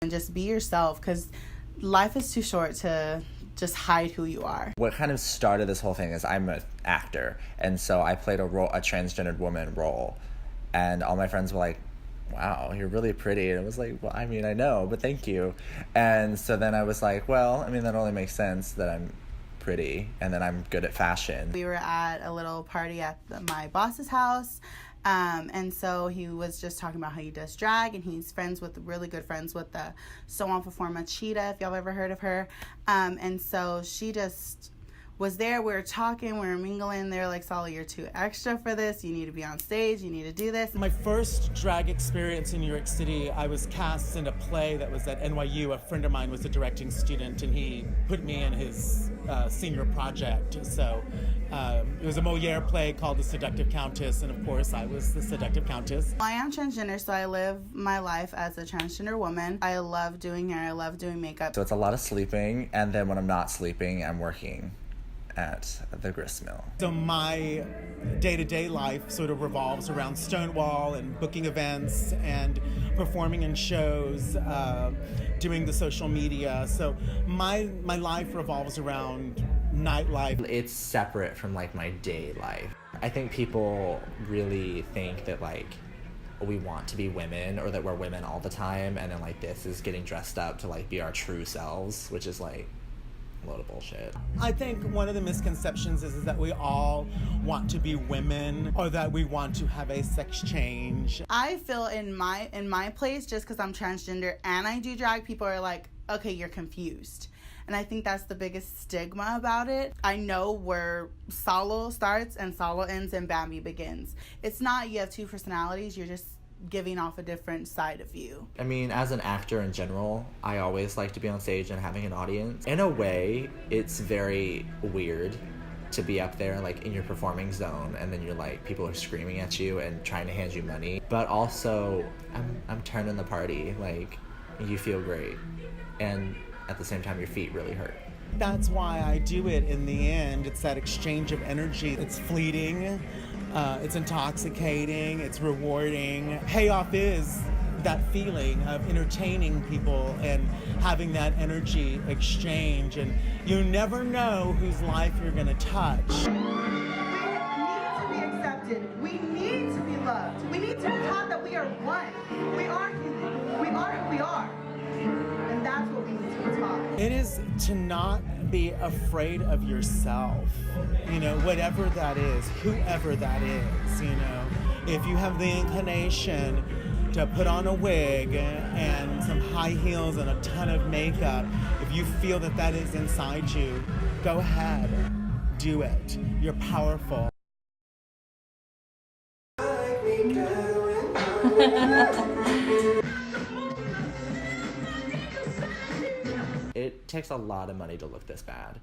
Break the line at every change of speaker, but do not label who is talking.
and just be yourself, because life is too short to just hide who you are.
What kind of started this whole thing is I'm an actor, and so I played a transgendered woman role, and all my friends were like, wow, you're really pretty. And I was like, well, I mean, I know, but thank you. And so then I was like, well, I mean, that only makes sense that I'm pretty and then I'm good at fashion.
We were at a little party at my boss's house, and so he was just talking about how he does drag, and he's really good friends with the so-on performer Cheetah, if y'all ever heard of her. And so she just was there. We were talking, we were mingling. They were like, Sally, you're too extra for this. You need to be on stage. You need to do this.
My first drag experience in New York City, I was cast in a play that was at NYU. A friend of mine was a directing student, and he put me in his senior project. So it was a Moliere play called The Seductive Countess, and of course I was the Seductive Countess.
I am transgender, so I live my life as a transgender woman. I love doing hair. I love doing makeup.
So it's a lot of sleeping, and then when I'm not sleeping, I'm working at the gristmill.
So my day-to-day life sort of revolves around Stonewall and booking events and performing in shows, doing the social media. So my life revolves around nightlife.
It's separate from like my day life. I think people really think that like we want to be women, or that we're women all the time, and then like this is getting dressed up to like be our true selves, which is like a load of bullshit.
I think one of the misconceptions is that we all want to be women, or that we want to have a sex change.
I feel in my place, just because I'm transgender and I do drag, people are like, okay, you're confused. And I think that's the biggest stigma about it. I know where Solo starts and Solo ends and Bambi begins. It's not you have two personalities, you're just giving off a different side of you.
I mean, as an actor in general, I always like to be on stage and having an audience. In a way, it's very weird to be up there like in your performing zone, and then you're like, people are screaming at you and trying to hand you money. But also, I'm turning the party. Like, you feel great, and at the same time, your feet really hurt.
That's why I do it in the end. It's that exchange of energy. It's fleeting, it's intoxicating, it's rewarding. Payoff is that feeling of entertaining people and having that energy exchange, and you never know whose life you're gonna touch.
We need to be accepted. We need to be loved. We need to be taught that we are one. We are human. We are who we are. And that's what we need to be taught.
It is to not be afraid of yourself, you know, whatever that is, whoever that is, you know. If you have the inclination to put on a wig and some high heels and a ton of makeup, if you feel that that is inside you, go ahead, do it. You're powerful.
It takes a lot of money to look this bad.